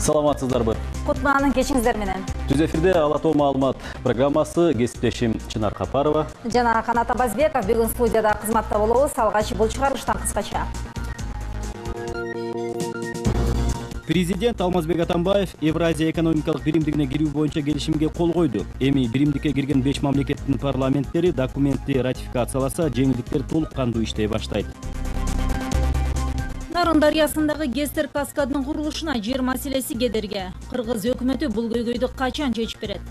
Саламатсыздарбы. Кутманын кечиңиздер менен. Түз эфирде Ала Тоо маалымат программасы, кесиптешим Чынар Капарова Жана Канат Абазбеков бүгүн студияда кызматта болобуз. Алгач бул чыгарылыштан кыскача. Президент Алмазбек Атамбаев Евразия экономикалык биримдигине кирүү боюнча келишимге кол койду. Эми биримдикке кирген 5 мамлекеттин парламенттери документти ратификацияласа, жеңилдиктер толук кандуу иштей баштайт. Нарын дарыясындагы Гестер каскадынын курулушуна жер маселеси кедерге. Кыргыз өкмөтү бул көйгөйдү качан чечип берет?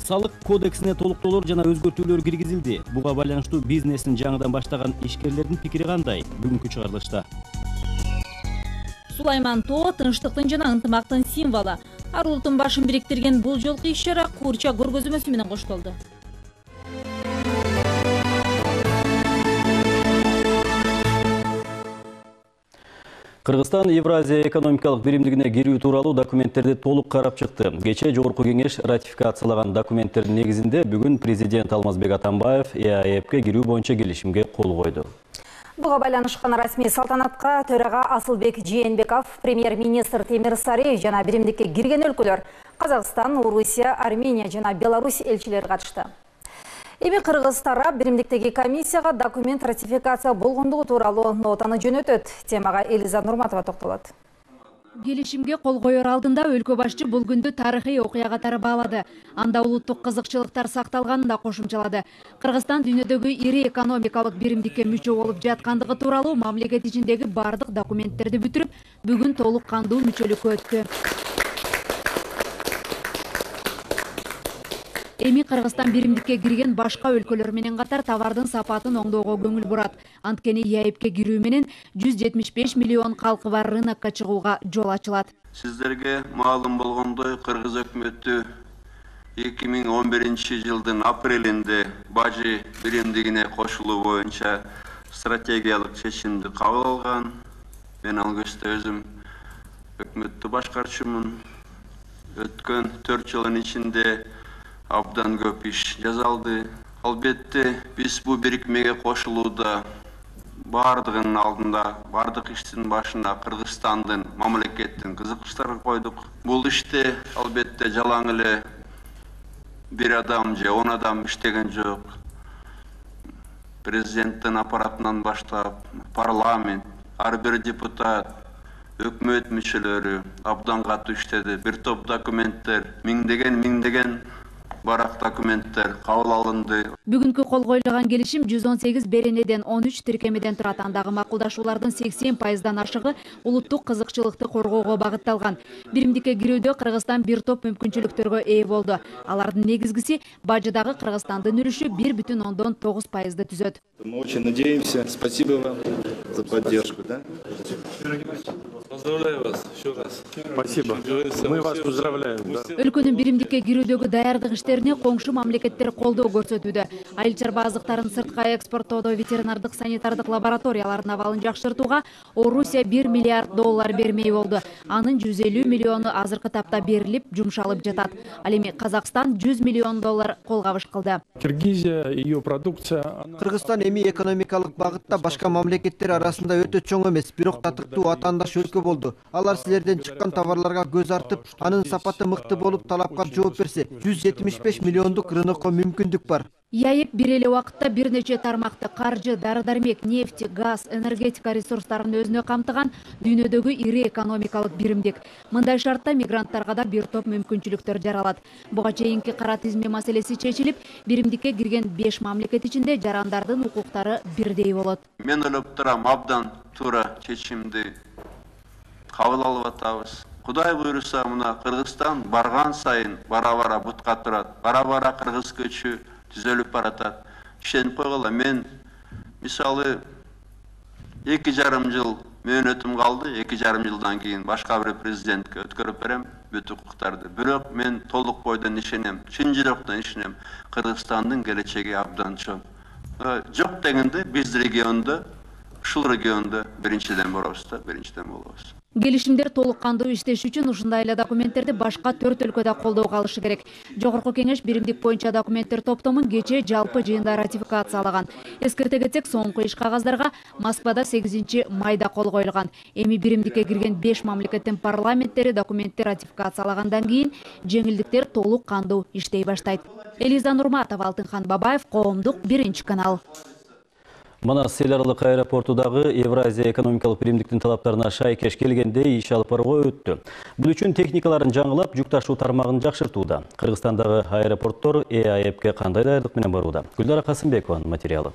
Салык кодексине толуктоолор жана өзгөртүүлөр киргизилди. Буга байланыштуу бизнесин жаңыдан баштаган ишкерлердин пикири кандай? Бүгүнкү чыгарылышта. Сулайман Тоо тынчтыктын жана ынтымактын символу. Ар улуттун башын бириктирген бул жолку иш-чара Курча көргөзмөсү менен коштолду. Кыргызстан Евразия экономикалык биримдигине кирүү тууралуу документтерди толук карап чыкты. Кечээ Жогорку кеңеш ратификациялаган документтердин негизинде бүгүн президент Алмазбек Атамбаев ЕАЭПке кирүү боюнча келишимге кол койду. Буга байланышкан расмий салтанатка төрага Асылбек Жээнбеков, премьер-министр Темир Сарыев жана биримдикке кирген өлкөлөр Казакстан, Орусия, Армения жана Беларусь элчилери катышты. Эми Кыргыз тарап биримдиктеги комиссияга документ ратификация болгондугу тууралуу нотаны жөнөтөт. Темага Элиза Нурматова токтолот. Келишимге кол коёр алдында өлкө башчы бул күндү тарыхый окуя катары баалады. Анда улуттук кызыкчылыктар сакталганын да кошумчалады. Кыргызстан дүйнөдөгү ири экономикалык биримдикке мүчө болуп жаткандыгы тууралуу мамлекет ичиндеги бардык документтерди бүтүрүп, бүгүн толук кандуу мүчөлүккө өттү. Эми Кыргызстан биримдикке кирген башка өлкөлөр менен катар товардын сапатын оңдоого көңүл бурат. Анткени ЕАЭПке кирүү менен 175 миллион калкы бар рынокко чыгууга жол ачылат. Сиздерге маалым болгондой, Кыргыз өкмөтү 2011 жылдын апрелинде бажы биримдигине кошулуу боюнча стратегиялык чечимди кабыл алган. Мен ал көстө өзүм өкмөттү башкарчумун. Өткөн 4 жылдын ичинде абдан көп иш жасалды. Албетте биз бу бирикмеге кошулууда бардыгынын алдында, бардык иштин башына Кыргызстандын, мамлекеттин кызыкчылыктарын койдук. Бул иште албетте жалаң эле бир адам же 10 адам иштеген жок. Президенттин аппаратынан баштап, парламент, ар бир депутат, өкмөт мүчөлөрү абдан катуу иштеди. Бир топ документтер, миңдеген барак документтер кабыл алынды. Бүгүнкү кол коюлган келишим 118 беренеден 13 тиркемеден турат. Андагы макулдашуулардын 80%дан ашыгы улуттук кызыкчылыкты коргоого багытталган. Биримдикке кирүүдө Кыргызстан бир топ мүмкүнчүлүктөргө ээ болду. Алардын негизгиси бажыдагы Кыргызстандын үлүшү 1,9%ды түзөт. Мы очень надеемся. Спасибо вам за поддержку, да? Поздравляю вас еще раз. Спасибо. Мы вас поздравляем. Өлкөнүн биримдикке кирүүдөгү даярдык иштерине коңшу мамлекеттер колдоо көрсөтүүдө. Айыл чарба азыктарын сыртка экспорттоодо ветеринардык санитардык лабораториялардын абалын жакшыртууга Орусия 1 миллиард доллар бермей болду. Анын 150 миллиону азыркы тапта берилип, жумшалып жатат. Ал эми Казакстан 100 миллион доллар колгабыш кылды. Киргизия, ее продукция. Кыргызстан эми экономикалык багытта башка мамлекеттер арасында өтө чоң эмес, бирок татыктуу атаандаш өлкө болду. Алар силерден чыккан товарларга көз артып, анын сапаты мыкты болуп талапка жооп берсе, 175 миллиондук рынокко мүмкүндүк бар. ЕАЭП бир эле убакытта бир нече тармакты каржы, дары-дармек, нефть, газ, энергетика ресурстарын өзүнө камтыган дүйнөдөгү ири экономикалык биримдик. Мындай шартта мигранттарга да бир топ мүмкүнчүлүктөр жаралат. Буга чейинки кара тизме маселеси чечилип, биримдикке кирген 5 мамлекет ичинде жарандардын укуктары бирдей болот. Мен ойлоп турам, абдан туура чечимди кабыл алып атабыз. Кудай буйруса, мына Кыргызстан барган сайын бара-бара бутка турат. Бара-бара кыргыз көчү түзөлүп баратат. Ишенип койгула, мен мисалы 2,5 жыл мөөнөтүм калды. 2,5 жылдан кийин башка бир президентке өткөрүп берем бүт укуктарды. Бирок мен толук бойдон ишенем, чын жүрөктөн ишенем. Кыргызстандын келечеги абдан чоң. Жок дегенде биз региондо, ушул региондо биринчиден болобуз. Келишимдер толук кандуу иштеш үчүн ушундай эле документтерди башка 4 өлкөдө колдоого алышы керек. Жогорку кеңеш биримдик боюнча документтер топтомун кечээ жалпы жыйында ратификациялаган. Эскерте кетсек, соңку иш кагаздарга Москвада 8 майда кол коюлган. Эми биримдикке кирген 5 мамлекеттин парламенттери документти ратификациялагандан кийин жеңилдиктер толук кандуу иштей баштайт. Элиза Нурматова, Алтынхан Бабаев, Коомдук, 1-канал. Манас селарлык аэропортудагы Евразия экономикалык биримдиктин талаптарына шайкеш келгенде иш алып барууга өттү. Бул үчүн техникаларын жаңылап, жүк ташуу тармагын жакшыртууда. Кыргызстандагы аэропорттор ЭАЭПке кандай даярдык менен барууда? Гүлнара Касымбекованын материалы.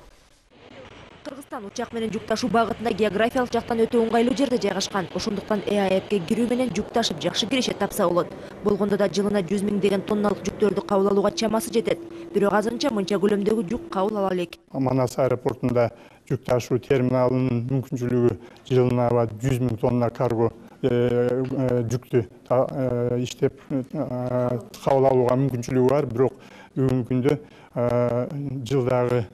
Кыргызстан учак менен жүк ташуу багытында географиялык жактан өтө ыңгайлуу жерде жайгашкан. Ошондуктан ЭАЭПке кирүү менен жүк ташып жакшы киреше тапса болот. Болгондо да жылына 100 000 деген тонналык жүктөрдү кабыл алууга чамасы жетет. Бирок азырынча мынча көлөмдөгү жүк кабыл ала элек. Манас аэропортунда жүк ташуу терминалынын мүмкүнчүлүгү жылына 100 000 тонна карго жүктү иштеп кабыл алууга мүмкүнчүлүгү бар. Бирок бүгүнкү күндө жылдагы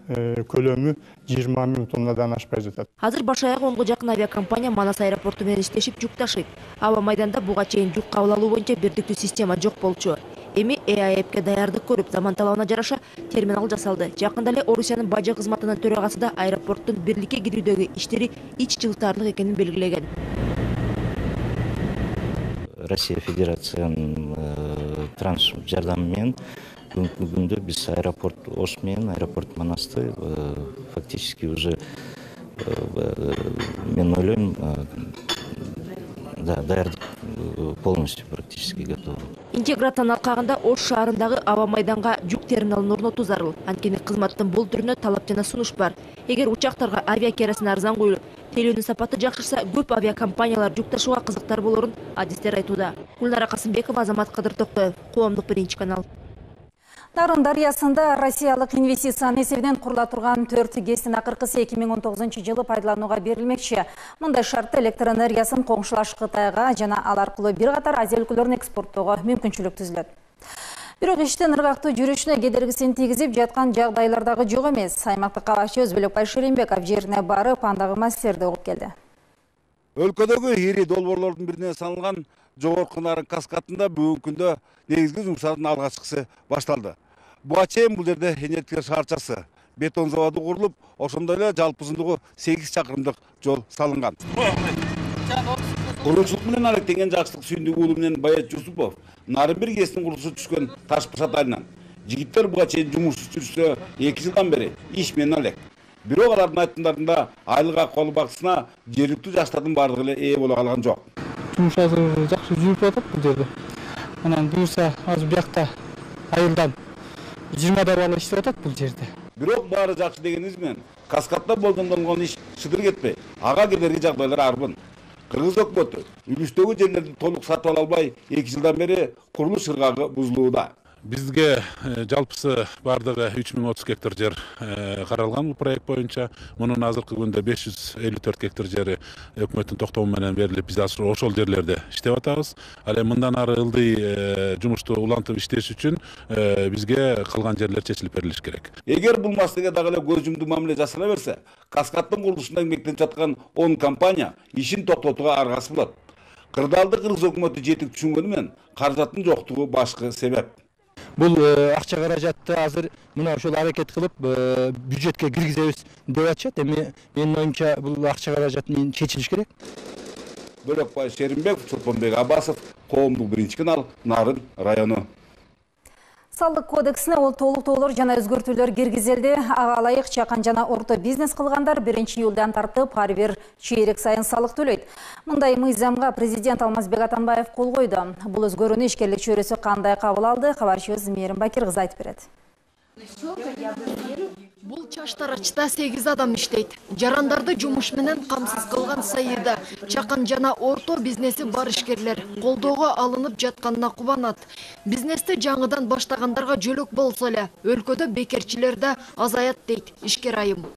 көлөмү 20 000 тоннадан ашпай жатат. Азыр баш аяк 10 жакын авиакомпания Манас аэропорту менен иштешип жүк ташыйт. Аба майданда буга чейин жүк кабыл алуу боюнча бирдиктүү система жок болчу. Эми ЭАЭПке даярдык көрүп, заман талабына жараша терминал жасалды. Жакында эле Орусиянын бажы кызматынын төрагасы да аэропорттун бирликке кирүүдөгү иштери ич жылтаарлык экенин белгилеген. Россия Федерациянын транш жардамы менен бүгүнкү күндө биз аэропорт Ош менен аэропорт Манасты фактически уже мен ойлойм даярдык полностью практически готов. Интеграциянын алкагында Ош шаарындагы аба майданга жүк терминалын орнотуу зарыл. Анткени кызматтын бул түрүнө талап жана сунуш бар. Эгер учактарга авиакеросин арзан коюлуп, тейлөөнүн сапаты жакшырса, көп авиакомпаниялар жүк ташууга кызыктар болорун адистер айтууда. Гүлнара Касымбекова, Азамат Кадыр Токтоев, Коомдук, 1-канал. Нарын дарыясында Россиялык инвестициянын эсебинен курула турган 4 ГЭСтин акыркысы 2019 жылы пайдаланууга берилмекчи. Мындай шартты электр энергиясын коңшулаш Кытайга жана ал аркылуу бир катар Азия өлкөлөрүнө экспорттоого мүмкүнчүлүк түзүлөт. Бирок иштин ыргактуу жүрүшүнө кедергисин тийгизип жаткан жагдайлардагы жок эмес. Аймактык кабарчы Өзбөлөк Байшеримбеков жерине барып, андагы маселелерди угуп келди. Өлкөдөгү ири долбоорлордун бирине саналган Жогорку Нарын каскадында бүгүнкү күндө негизги жумуштардын алгачкысы башталды. Буга чейин бул жерде энергия шаарчасы, бетон заводу курулуп, ошондой эле жалпы узундугу 8 чакырымдык жол салынган. Курулуучулук менен алектенген Жакшылык сүйүндүк уулу менен Баят Жусупов Нарын 1 ГЭСтин курулушу түшкөн таш башат айынан. Жигиттер буга чейин жумуш жүрүштө 2 жылдан бери иш менен алек. Бирок алардын айтымдарында айлык колу баксысына жергиликтүү жаштардын бардыгы эле ээ боло калган жок. Жумуш азыр жакшы жүрүп атат бул жерде. Анан буюрса азыр биякта айылдан 20 бала иштеп атат бул жерде. Бирок баары жакшы дегениз менен каскадда болжолдонгон иш шыдыр кетпей, ага кедерги жагдайлар арбын. Кыргыз өкмөтү үлүстөгү жерлерди толук сатып ала албай 2 жылдан бери курулуш ыргагы бузулууда. Бизге жалпысы бардыгы 3030 гектар жер каралган бул проект боюнча. Мунун азыркы күндө 554 гектар жери өкмөттүн токтому менен берилип, биз азыр ошол жерлерде иштеп атабыз. Ал эми мындан ары ылдый жумушту улантып иштеш үчүн бизге калган жерлер чечилип берилиш керек. Эгер бул маселеге дагы эле көз жумду мамиле жасала берсе, каскаддын курулушунда эмгектенип жаткан 10 компания ишин токтотууга аргасы болот. Кырдаалды Кыргыз өкмөтү жетип түшүнгөнү менен каражаттын жоктугу башкы себеп. Бул акча каражатты азыр мына ошол аракет кылып бюджетке киргизебиз деп атышат. Эми менин оюмча бул акча каражатын чечилиш керек. Бөлөк Байшеримбеков, Чолпонбек Аббасов, Коомдук, 1-канал, Нарын району. Салдык кодексине ол толуктоолор жана өзгөртүүлөр киргизилди. Ага ылайык чакан жана орто бизнес кылгандар 1-июлдан тартып ар бир чейрек сайын салык төлөйт. Мындай мыйзамга президент Алмазбек Атамбаев кол койду. Бул өзгөрүүнү ишкерлик чөйрөсү кандай кабыл алды? Кабарчыбыз Мээрим Бакир кызы айтып берет. Бул чаштарачта 8 адам иштейт. Жарандарды жумуш менен камсыз кылган сайыда чакан жана орто бизнеси бар ишкерлер колдоого алынып жатканына кубанат. Бизнести жаңыдан баштагандарга жөлөк болсо эле, өлкөдө бекерчилер да азаят дейт ишкер айым.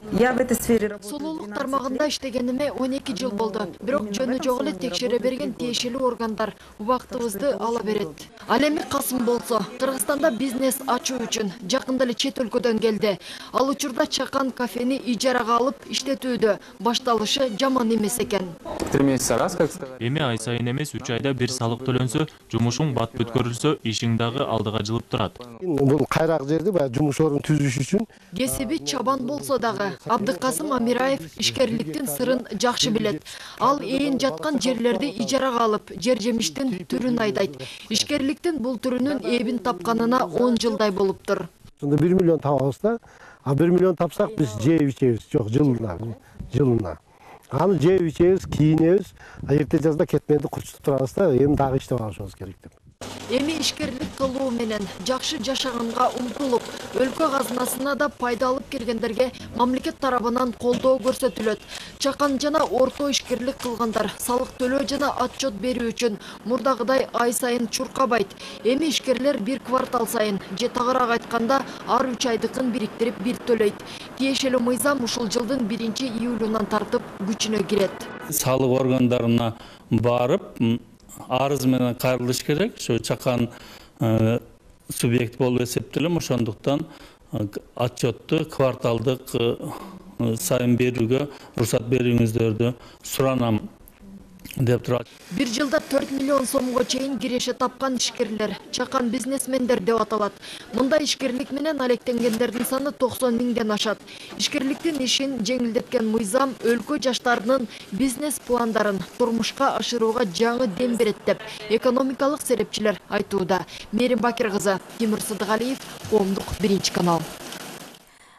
Сулуулук тармагында иштегениме 12 жыл болду. Бирок жөнү жок эле текшере берген тиешелүү органдар убактыбызды ала берет. Ал эми Касым болсо, Кыргызстанда бизнес ачуу үчүн жакында эле чет өлкөдөн келди. Ал учурда Чакан кафени ижарага алып иштетүүдө. Башталышы жаман эмес экен. Эми ай сайын эмес 3 айда бир салык төлөнсө, жумушуң бат бүткөрүлсө, ишиң дагы алдыга жылып турат. Бул кайрак жерде баягы жумуш орун түзүш үчүн Кесиби чабан болсо дагы Абдыкасым Амираев ишкерликтин сырын жакшы билет. Ал ээн жаткан жерлерди ижарага алып, жер жемиштин түрүн айдайт. Ишкерликтин бул түрүнүн эбин тапканына 10 жылдай болуптур. 1 миллион табабыз да, 1 миллион тапсак биз жеп ичебиз, жок жылына. Аны жеп ичебиз, кийинебиз, эрте жазда кетменди курчутуп турабыз да, эми дагы иштеп алышыбыз керек деп. Эми ишкерлик кылуу менен жакшы жашаганга умтулуп, өлкө казынасына да пайда алып келгендерге мамлекет тарабынан колдоо көрсөтүлөт. Чакан жана орто ишкерлик кылгандар салык төлөө жана отчет берүү үчүн мурдагыдай ай сайын чуркабайт. Эми ишкерлер бир квартал сайын, же тагыраак айтканда ар 3 айдыкын бириктирип бир төлөйт. Тиешелүү мыйзам ушул жылдын 1-июлунан тартып күчүнө кирет. Салык органдарына барып арыз менен кайрылыш керек. Ошо Чакан субъект болуп эсептелем. Ошондуктан отчетту кварталдык сайын берүүгө уруксат берүүңүздөрдү суранам деп турат. Бир жылда 4 миллион сомго чейин киреше тапкан ишкерлер Чакан бизнесмендер деп аталат. Мындай ишкерлик менен алектенгендердин саны 90 миңден ашат. Ишкерликтин ишин жеңилдеткен мыйзам өлкө жаштарынын бизнес пландарын турмушка ашырууга жаңы дем берет деп экономикалык серепчилер айтууда. Мерим Бакир кызы, Тимур Сыдыгалиев, Коомдук 1 канал.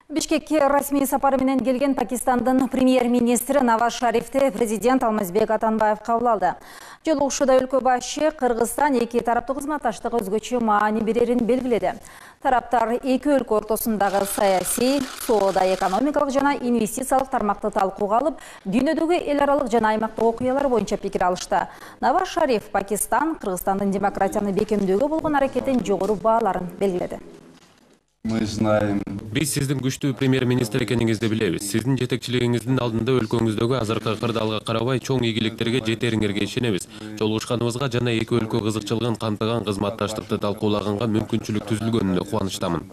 Бишкекке расмий сапары менен келген Пакистандын премьер-министри Наваз Шарифти президент Алмазбек Атамбаев кабыл алды. Жолугушууда өлкө башы Кыргызстан эки тараптуу кызматташтык өзгөчө маани берерин белгиледи. Тараптар эки өлкө ортосундагы саясий, соода, экономикалык жана инвестициялык тармакты талкууга алып, дүйнөдөгү эл аралык жана аймактык окуялар боюнча пикир алышты. Наваз Шариф Пакистан, Кыргызстандын демократияны бекемдөөгө болгон аракетин жогору бааларын белгиледи. Биз сиздин күчтүү премьер-министр экениңизди билебиз. Сиздин жетекчилигиңиздин алдында өлкөңүздөгү азыркы кырдаалга карабай чоң ийгиликтерге жетериңерге ишенебиз. Жолугушканыбызга жана эки өлкө кызыкчылыгын камтыган кызматташтыкты талкуулаганга мүмкүнчүлүк түзүлгөнүнө кубанычтамын.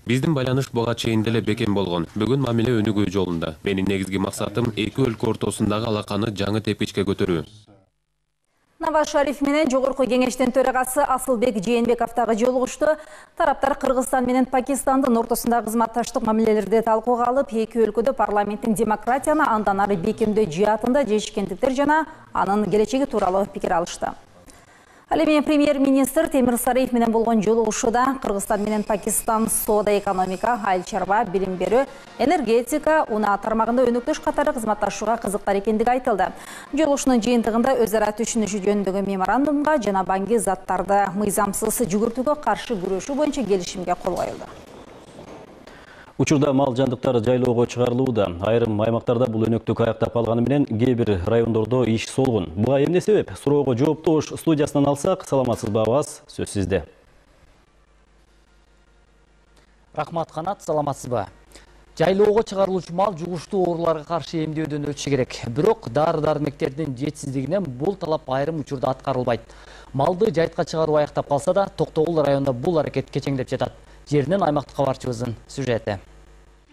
Биздин байланыш буга чейин деле бекем болгон. Бүгүн мамиле өнүгүү жолунда. Менин негизги максатым эки өлкө ортосундагы алаканы жаңы тепкичке көтөрүү. Наваз Шариф менен жогорку кеңештин төрагасы Асылбек Жээнбековдагы жолугушту. Тараптар Кыргызстан менен Пакистандын ортосундагы кызматташтык мамилелерди талкууга алып, эки өлкөдө парламенттин демократияны андан ары бекемдөө жаатында жетишкендиктер жана анын келечеги тууралуу пикир алышты. Ал эми премьер-министр Темир Сариев менен болгон жолугушууда Кыргызстан менен Пакистан соода, экономика, айыл чарба, билим берүү, энергетика, унаа тармагында өнөктөш катары кызматташууга кызыктар экендиги айтылды. Жолугушуунун жыйынтыгында өз ара түшүнүшүү жөнүндөгү меморандумга жана банги заттарды мыйзамсыз жүгүртүүгө каршы күрөшүү боюнча келишимге кол коюлду. Учурда мал жандыктары жайлоого чыгарылууда. Айрым аймактарда бул өнөктүк аяктап калганы менен кээ бир райондордо иш солгун. Буга эмне себеп? Суроого жоопту Ош студиясынан алсак, саламатсызбы Абаз? Сөз сизде. Рахмат Канат, саламатсызбы? Жайлоого чыгарылуучу мал жугуштуу ооруларга каршы эмдөөдөн өтүшү керек. Бирок дары-дармектердин жетишсиздигинен бул талап айрым учурда аткарылбайт. Малды жайтка чыгаруу аяктап калса да, Токтогул районунда бул аракет кечеңдеп жатат. Жеринен аймактык кабарчыбыздын сюжети.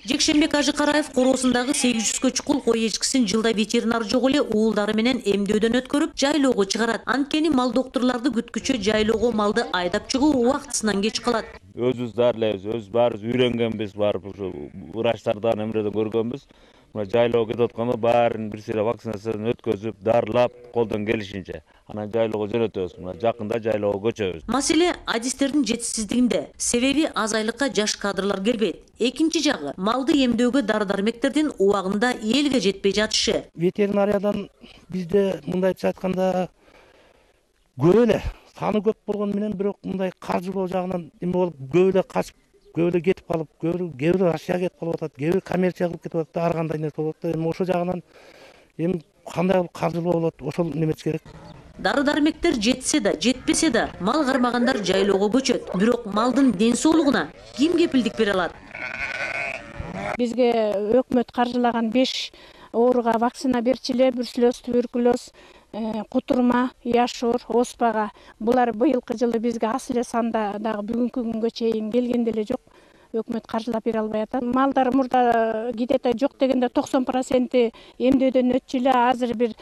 Жекшенбек Ажыкараев короосундагы 800 чукул кой эчкисин жылда ветеринар жок эле уулдары менен эмдөөдөн өткөрүп, жайлоого чыгарат. Анткени мал доктурларды күткүчө жайлоого малды айдап чыгуу убактысынан кеч калат. Өзүбүз даарылайбыз, өзүбүз баарыбыз үйрөнгөнбүз, барып ушу врачтардан эмреден көргөнбүз. Мына жайлоого кетип атканда баарын бир сыйра вакцинациядан өткөзүп, дарылап, колдон келишинче анан жайлоого жөнөтөбүз. Мына жакында жайлоого көчөбүз. Маселе адистердин жетишсиздигинде. Себеби аз айлыкка жаш кадрлар келбейт. Экинчи жагы, малды эмдөөгө дары-дармектердин убагында элге жетпей жатышы. Ветеринариядан бизде мындайча айтканда көп эле саны көп болгону менен бирок мындай каржылоо жагынан эме болуп көп эле качып, көп эле кетип калып, кээ бир Россияга кетип калып атат, кээ бир коммерция кылып кетип атат, ар кандай нерсе болуп атат. Эми ошол жагынан эми кандай кылып каржылоо болот, ошол немеч керек. Дары-дармектер жетсе да, жетпесе да, мал кармагандар жайлоого көчөт. Бирок малдын ден соолугуна ким кепилдик бере алат? Бизге өкмөт каржылаган 5 ооруга вакцина берчиле, бруцеллез, туберкулез, кутурма, яшур, оспага. Булар быйылкы жылы бизге аз эле санда дагы бүгүнкү күнгө чейин келген деле жок. өкмөт каржылап бере албай атат. Малдар мурда где-то жок дегенде 90% эмдөөдөн өтчү эле, азыр бир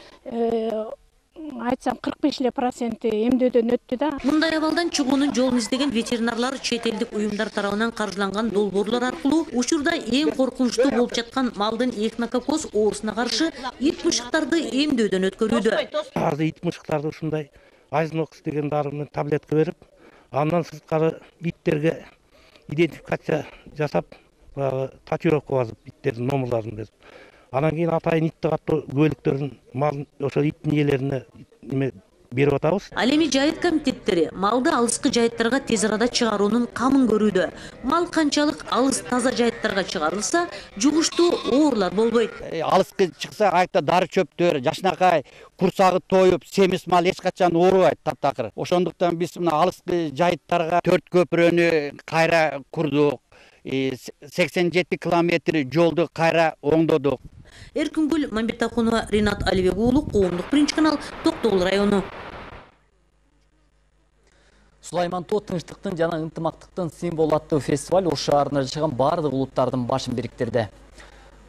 айтсам 45% эмдөөдөн өттү да. Мындай абалдан чыгуунун жолун издеген ветеринарлар чет элдик уюмдар тарабынан каржыланган долбоорлор аркылуу учурда эң коркунучтуу болуп жаткан малдын эхинококоз оорусуна каршы ит мышыктарды эмдөөдөн өткөрүүдө. Азыр ит мышыктарды ушундай Айзнокс деген дары менен таблетка берип, андан сырткары иттерге идентификация жасап, татуировка басып, иттердин номерларын берип. Анан кийин атайын итти каттоо күбөлүктөрүн мал ошо иттин ээлерине берип атабыз. Ал эми жайыт комитеттери малды алыскы жайыттарга тез арада чыгаруунун камын көрүүдө. Мал канчалык алыс таза жайыттарга чыгарылса, жугуштуу оорулар болбойт. Алыскы чыкса, айта дары чөптөр, жашнакай, курсагы тоюп, семиз мал эч качан оорубайт таптакыр. Ошондуктан биз мына алыскы жайыттарга 4 көпүрөнү кайра курдук. 87 километр жолду кайра оңдодук. Эркингүл Мамбетахунова, Ринат Алибек уулу, Коомдук биринчи канал, Токтогул району. Сулаймантоо тынчтыктын жана ынтымактыктын символу аттуу фестиваль Ош шаарына жашаган бардык улуттардын башын бириктирди.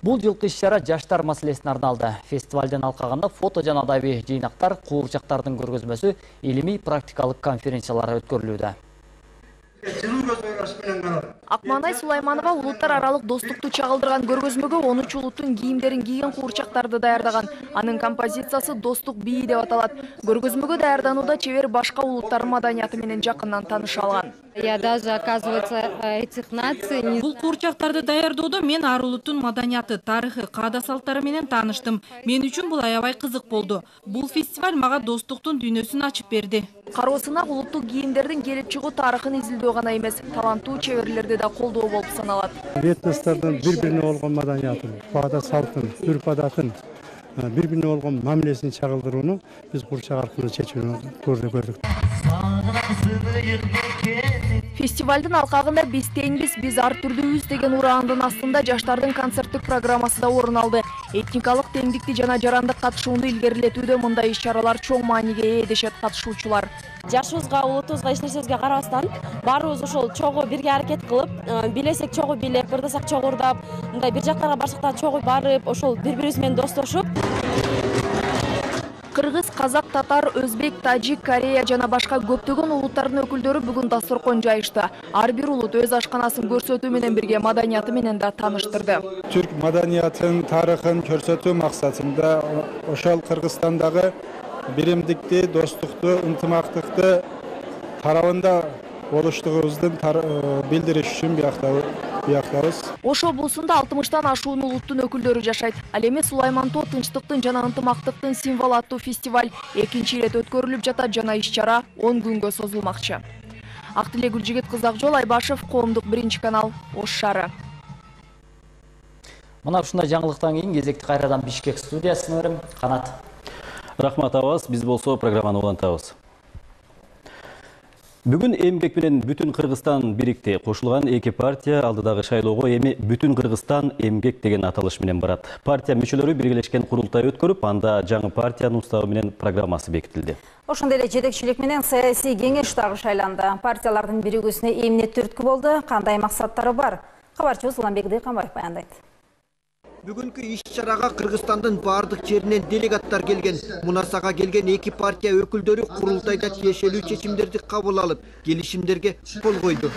Бул жылкы иш-чара жаштар маселесине арналды. Фестивалдын алкагында фото жана адабий жыйнактар, куурчактардын көргөзмөсү, илимий практикалык конференциялар өткөрүлүүдө. Акманай Сулайманова улуттар аралык достукту чагылдырган көргөзмөгө 13 улуттун кийимдерин кийген куурчактарды даярдаган. Анын композициясы достук бии деп аталат. Көргөзмөгө даярданууда чебер башка улуттардын маданияты менен жакындан тааныша алган. Я даже, оказывается, этих наций... Бул куурчактарды даярдоодо мен ар улуттун маданияты, тарыхы, каада салттары менен тааныштым. Мен үчүн бул аябай кызык болду. Бул фестиваль мага достуктун дүйнөсүн ачып берди. Кароосуна улуттук кийимдердин келип чыгуу тарыхын изилдөө гана эмес, таланттуу чеберлерди да колдоо болуп саналат. Этностордун бири-бирине болгон маданиятын, каада салтын, үрп адатын, бири-бирине болгон мамилесин чагылдырууну биз куурчак аркылуу чечүүнү көрдүк. Фестивалдын алкагында биз теңбиз, биз ар түрдүүбүз деген ураандын астында жаштардын концерттик программасы да орун алды. Этникалык теңдикти жана жарандык катышууну илгерилетүүдө мындай иш-чаралар чоң мааниге ээ дешет катышуучулар. Жашыбызга, улутубузга эч нерсебизге карабастан баарыбыз ошол чогуу бирге аракет кылып, бийлесек чогуу бийлеп, ырдасак чогуу ырдап, мындай бир жактарга барсак да чогуу барып, ошол бири-бирибиз менен достошуп. Кыргыз, казак, татар, өзбек, тажик, Корея жана башка көптөгөн улуттардын өкүлдөрү бүгүн дасторкон жайышты. Ар бир улут өз ашканасын көрсөтүү менен бирге маданияты менен да тааныштырды. Түрк маданиятын, тарыхын көрсөтүү максатында ошол Кыргызстандагы биримдикти, достукту, ынтымактыкты тарабында болуштугубуздун билдириш үчүн бияктабыз. Ош облусунда 60тан ашуун улуттун өкүлдөрү жашайт. Ал эми Сулаймантоо тынчтыктын жана ынтымактыктын символу аттуу фестиваль экинчи ирет өткөрүлүп жатат жана иш-чара 10 күнгө созулмакчы. Актилек Гүлжигит кыз Акжол, Айбашев, Коомдук биринчи канал, Ош шаары. Мына ушундай жаңылыктан кийин кезекти кайрадан Бишкек студиясына берем. Канат. Рахмат абас, биз болсо программаны улантабыз. Бүгүн эмгек менен бүтүн Кыргызстан бирикти. Кошулган эки партия алдыдагы шайлоого эми бүтүн Кыргызстан эмгек деген аталыш менен барат. Партия мүчөлөрү биргелешкен курултай өткөрүп, анда жаңы партиянын уставы менен программасы бекитилди. Ошондой эле жетекчилик менен саясий кеңеш дагы шайланды. Партиялардын биригүүсүнө эмне түрткү болду, кандай максаттары бар? Кабарчыбыз Уламбек Дыйканбаев баяндайт. Бүгүнкү иш-чарага Кыргызстандын бардык жеринен делегаттар келген. Мунарсага келген эки партия өкүлдөрү курултайда тиешелүү чечимдерди кабыл алып, келишимдерге кол койду.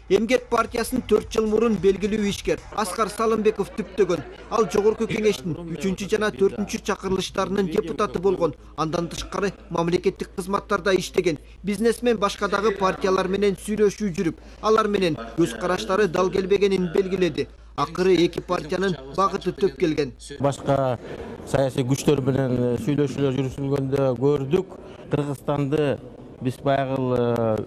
Эмгек партиясын 4 жыл мурун белгилүү ишкер Аскар Салымбеков түптөгөн. Ал жогорку кеңештин 3 жана 4 чакырылыштарынын депутаты болгон. Андан тышкары мамлекеттик кызматтарда иштеген. Бизнесмен башкадагы партиялар менен сүйлөшүү жүрүп, алар менен көз караштары дал келбегенин белгиледи. Акыры эки партиянын багыты төп келген. Башка саясий күчтөр менен сүйлөшүүлөр жүргүзүлгөндө көрдүк. Кыргызстанды биз баягы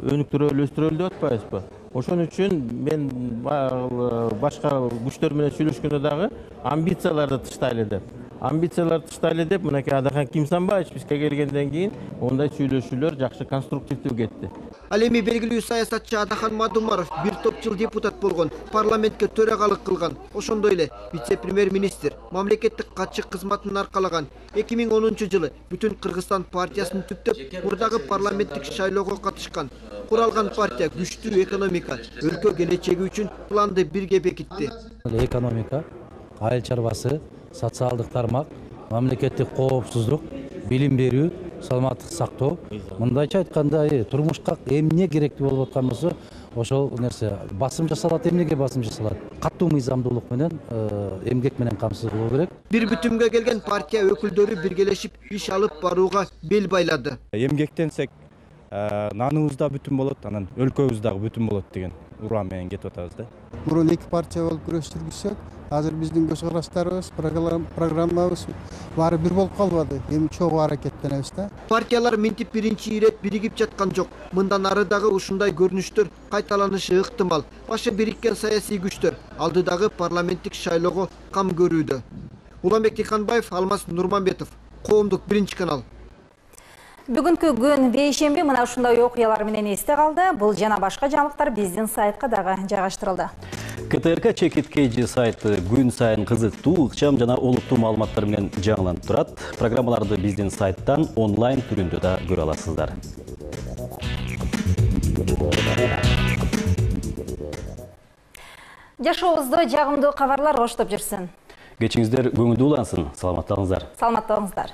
өнүктүрөлү, өстүрөлү деп атпайбызбы? Ошон үчүн мен башка күчтөр менен сүйлөшкөндө дагы амбицияларды тыштайлы деп. амбициялар тыштайлы деп, мынакей Адахан Кимсанбаевич бизге келгенден кийин ондай сүйлөшүүлөр жакшы конструктивдүү кетти. Ал эми белгилүү саясатчы Адахан Мадумаров бир топ жыл депутат болгон, парламентке төрагалык кылган. Ошондой эле вице-премьер-министр мамлекеттик катчы кызматын аркалаган. 2010 жылы бүтүн Кыргызстан партиясын түптөп, мурдагы парламенттик шайлоого катышкан. Куралган партия күчтүү экономика, өлкө келечеги үчүн планды бирге бекитти. Экономика, айыл чарбасы, социалдык тармак, мамлекеттик коопсуздук, билим берүү, саламаттык сактоо. Мындайча айтканда, турмушка эмне керектүү болуп аткан болсо, ошол нерсе басым жасалат, эмнеге басым жасалат? Каттуу мыйзамдуулук менен, эмгек менен камсыз болуу керек. Бир бүтүмгө келген партия өкүлдөрү биргелешип иш алып барууга бел байлады. Эмгектенсек, наныбыз да бүтүн болот, анан өлкөбүз дагы бүтүн болот деген уран менен кетип атабыз да. Мурун эки партия болуп күрөш жүргүзсөк, азыр биздин көз караштарыбыз, программабыз баары бир болуп калбады. Эми чогуу аракеттенебиз да. Партиялар минтип биринчи ирет биригип жаткан жок. Мындан ары дагы ушундай көрүнүштөр кайталанышы ыктымал. Башы бириккен саясий күчтөр алдыдагы парламенттик шайлоого кам көрүүдө. Уланбек Тиханбаев, Алмаз Нурманбетов, Коомдук биринчи канал. Бүгүнкү күн бейшемби мына ушундай окуялар менен эсте калды. Бул жана башка жаңылыктар биздин сайтка дагы жайгаштырылды. КТРК Чекит KG сайты күн сайын кызыктуу, ыкчам жана олуттуу маалыматтар менен жаңыланып турат. Программаларды биздин сайттан онлайн түрүндө да көрө аласыздар. Жашообузду жагымдуу кабарлар коштоп жүрсүн. Кечиңиздер көңүлдүү улансын. Саламатталыңыздар. Саламатталыңыздар.